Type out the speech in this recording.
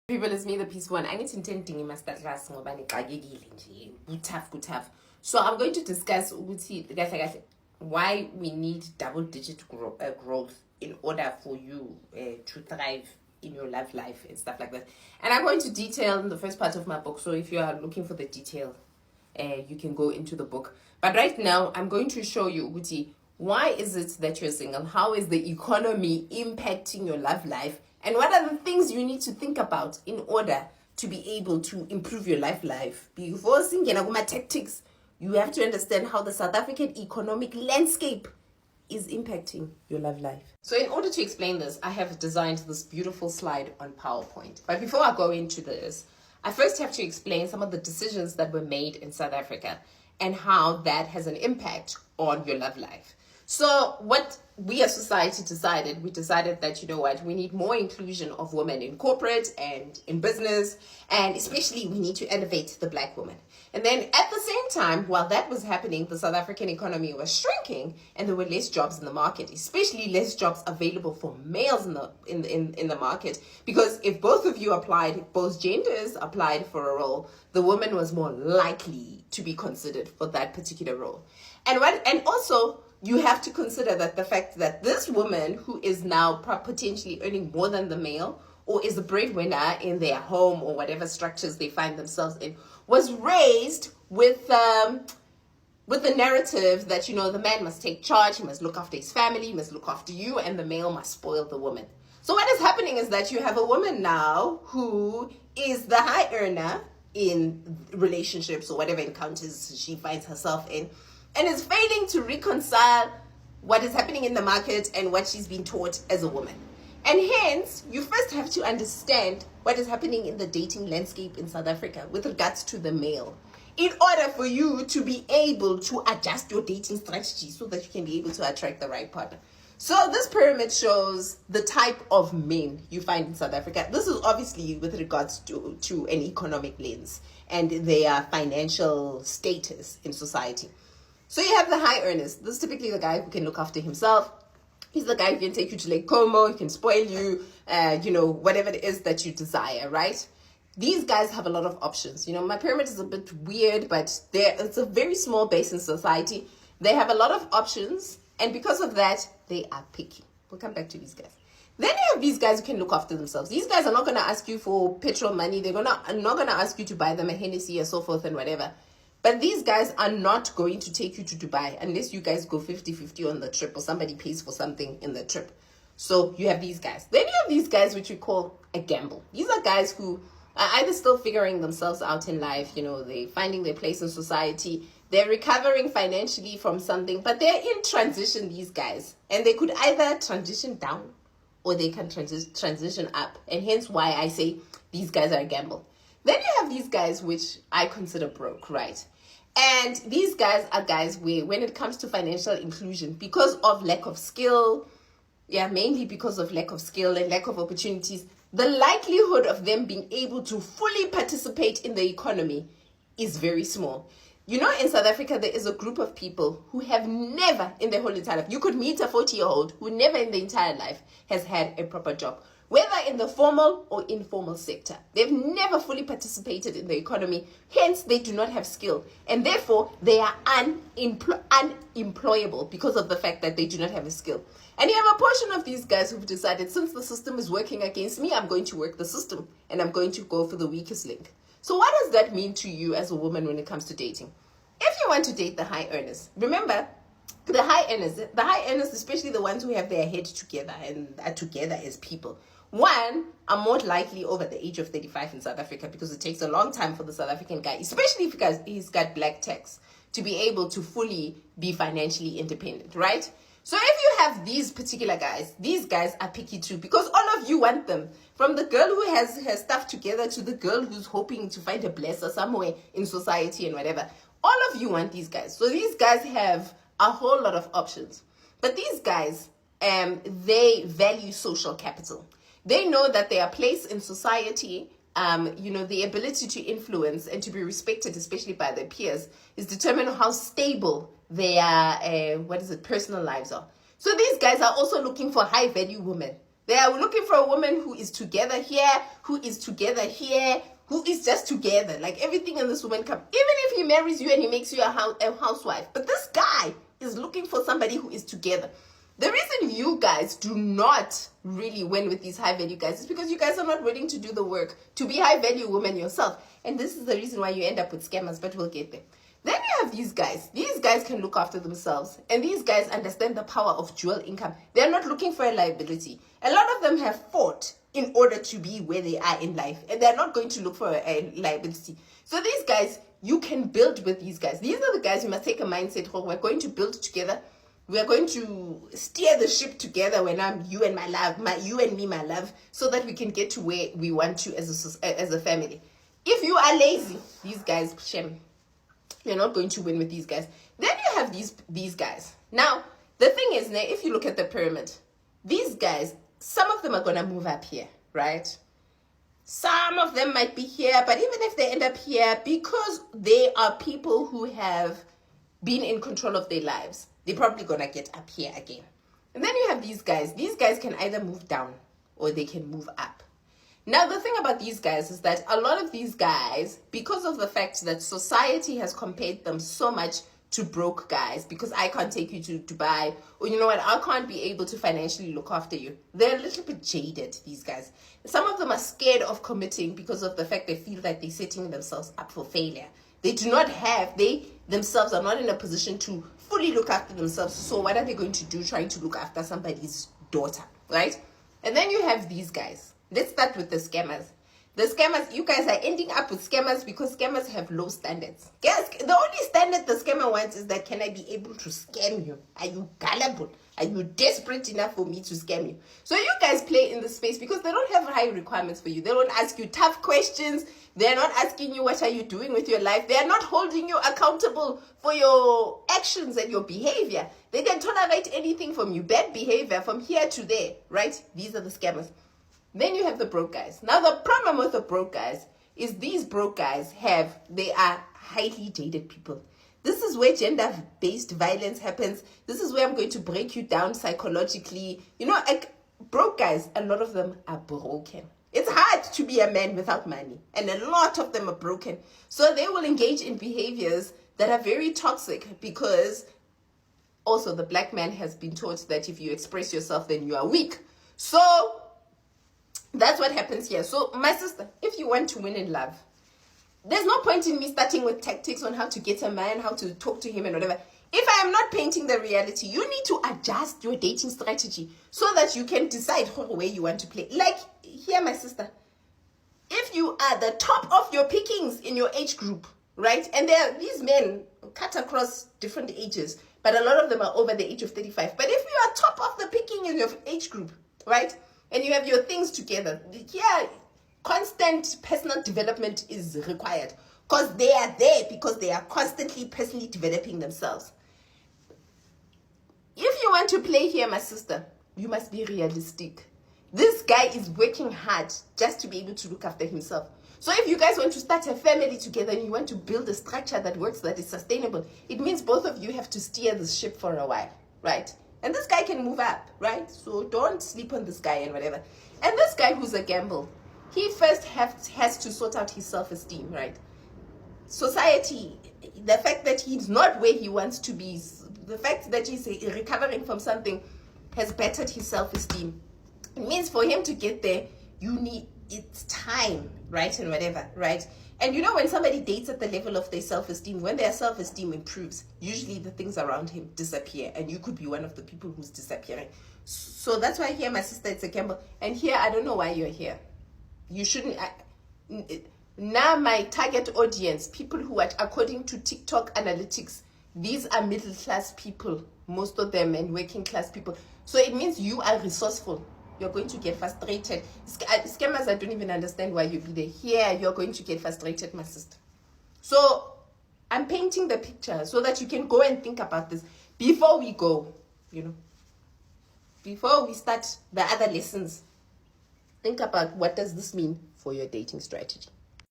People, it's me, the peaceful one. I need to intend in masterclass tough. So I'm going to discuss why we need double-digit growth in order for you to thrive in your life and stuff like that. And I'm going to detail in the first part of my book. So if you are looking for the detail, you can go into the book. But right now, I'm going to show you why is it that you're single? How is the economy impacting your love life? And what are the things you need to think about in order to be able to improve your life? Before singing tactics, you have to understand how the South African economic landscape is impacting your love life. So in order to explain this, I have designed this beautiful slide on PowerPoint. But before I go into this, I first have to explain some of the decisions that were made in South Africa and how that has an impact on your love life. So what we as society decided, that, we need more inclusion of women in corporate and in business, and especially we need to elevate the Black woman. And then at the same time, while that was happening, the South African economy was shrinking and there were less jobs in the market, especially less jobs available for males in the market. Because if both of you applied, both genders applied for a role, the woman was more likely to be considered for that particular role. And also, you have to consider that the fact that this woman who is now potentially earning more than the male, or is the breadwinner in their home or whatever structures they find themselves in, was raised with the narrative that, the man must take charge, he must look after his family, he must look after you, and the male must spoil the woman. So what is happening is that you have a woman now who is the high earner in relationships or whatever encounters she finds herself in, and is failing to reconcile what is happening in the market and what she's been taught as a woman. And hence, you first have to understand what is happening in the dating landscape in South Africa with regards to the male, in order for you to be able to adjust your dating strategy so that you can be able to attract the right partner. So this pyramid shows the type of men you find in South Africa. This is obviously with regards to an economic lens and their financial status in society. So you have the high earners. This is typically the guy who can look after himself. He's the guy who can take you to Lake Como, he can spoil you, whatever it is that you desire, right? These guys have a lot of options. My pyramid is a bit weird, but it's a very small base in society. They have a lot of options, and because of that, they are picky. We'll come back to these guys. Then you have these guys who can look after themselves. These guys are not going to ask you for petrol money. They're not going to ask you to buy them a Hennessy and so forth and whatever. But these guys are not going to take you to Dubai unless you guys go 50-50 on the trip or somebody pays for something in the trip. So you have these guys. Then you have these guys which we call a gamble. These are guys who are either still figuring themselves out in life, they're finding their place in society, they're recovering financially from something, but they're in transition, these guys. And they could either transition down or they can transition up. And hence why I say these guys are a gamble. Then you have these guys which I consider broke, right? And these guys are guys where, when it comes to financial inclusion, because of lack of skill, mainly because of lack of skill and lack of opportunities, the likelihood of them being able to fully participate in the economy is very small. In South Africa, there is a group of people who have never in their whole entire life, you could meet a 40-year-old who never in their entire life has had a proper job, whether in the formal or informal sector. They've never fully participated in the economy, hence they do not have skill. And therefore, they are unemployable because of the fact that they do not have a skill. And you have a portion of these guys who've decided, since the system is working against me, I'm going to work the system and I'm going to go for the weakest link. So what does that mean to you as a woman when it comes to dating? If you want to date the high earners, remember, the high earners, especially the ones who have their head together and are together as people, one, are more likely over the age of 35 in South Africa, because it takes a long time for the South African guy, especially if he's got black tax, to be able to fully be financially independent, right? So if you have these particular guys, these guys are picky too, because all of you want them. From the girl who has her stuff together to the girl who's hoping to find a blesser somewhere in society and whatever. All of you want these guys. So these guys have a whole lot of options. But these guys, they value social capital. They know that their place in society, the ability to influence and to be respected, especially by their peers, is determined on how stable their, personal lives are. So these guys are also looking for high-value women. They are looking for a woman who is together here, who is together here, who is just together. Like everything in this woman even if he marries you and he makes you a housewife. But this guy is looking for somebody who is together. The reason you guys do not really win with these high value guys is because you guys are not willing to do the work to be high value women yourself. And this is the reason why you end up with scammers, but we'll get there. Then you have these guys. These guys can look after themselves. And these guys understand the power of dual income. They're not looking for a liability. A lot of them have fought in order to be where they are in life. And they're not going to look for a liability. So these guys, you can build with these guys. These are the guys you must take a mindset for. We're going to build together. We are going to steer the ship together when I'm you and my love, you and me, my love, so that we can get to where we want to as a family. If you are lazy, these guys, shame. You're not going to win with these guys. Then you have these guys. Now, the thing is, if you look at the pyramid, these guys, some of them are going to move up here, right? Some of them might be here, but even if they end up here, because they are people who have been in control of their lives, they're probably going to get up here again. And then you have these guys. These guys can either move down or they can move up. Now, the thing about these guys is that a lot of these guys, because of the fact that society has compared them so much to broke guys, because I can't take you to Dubai, or you know what, I can't be able to financially look after you. They're a little bit jaded, these guys. Some of them are scared of committing because of the fact they feel that they're setting themselves up for failure. They themselves are not in a position to fully look after themselves. So what are they going to do trying to look after somebody's daughter, right? And then you have these guys. Let's start with the scammers. The scammers, you guys are ending up with scammers because scammers have low standards. Guys, the only standard the scammer wants is that, can I be able to scam you? Are you gullible? Are you desperate enough for me to scam you? So you guys play in this space because they don't have high requirements for you. They don't ask you tough questions. They're not asking you what are you doing with your life. They're not holding you accountable for your actions and your behavior. They can tolerate anything from you, bad behavior from here to there, right? These are the scammers. Then you have the broke guys. Now, the problem with the broke guys is these broke guys they are highly jaded people. This is where gender-based violence happens. This is where I'm going to break you down psychologically. You know, like broke guys, a lot of them are broken. It's hard to be a man without money. And a lot of them are broken. So they will engage in behaviors that are very toxic because also the black man has been taught that if you express yourself, then you are weak. So that's what happens here. So, my sister, if you want to win in love, there's no point in me starting with tactics on how to get a man, how to talk to him and whatever. If I am not painting the reality, you need to adjust your dating strategy so that you can decide where you want to play. Like, here, my sister, if you are the top of your pickings in your age group, right? And there are these men cut across different ages, but a lot of them are over the age of 35. But if you are top of the picking in your age group, right? And you have your things together, yeah, constant personal development is required because they are there because they are constantly personally developing themselves. If you want to play here, my sister, you must be realistic. This guy is working hard just to be able to look after himself. So if you guys want to start a family together and you want to build a structure that works, that is sustainable, it means both of you have to steer the ship for a while, right? And this guy can move up, right? So don't sleep on this guy and whatever. And this guy who's a gamble, he first has to sort out his self-esteem, right? Society, the fact that he's not where he wants to be, the fact that he's recovering from something has bettered his self-esteem. It means for him to get there, it's time, right? And whatever, right? And you know, when somebody dates at the level of their self-esteem, when their self-esteem improves, usually the things around him disappear. And you could be one of the people who's disappearing. So that's why here, my sister, it's a gamble. And here, I don't know why you're here. You shouldn't. Now, my target audience, people who are, according to TikTok analytics, these are middle-class people, most of them, and working-class people. So it means you are resourceful. You're going to get frustrated. Scammers, I don't even understand why you be there. Here, you're going to get frustrated, my sister. So I'm painting the picture so that you can go and think about this before we go, before we start the other lessons. Think about what does this mean for your dating strategy.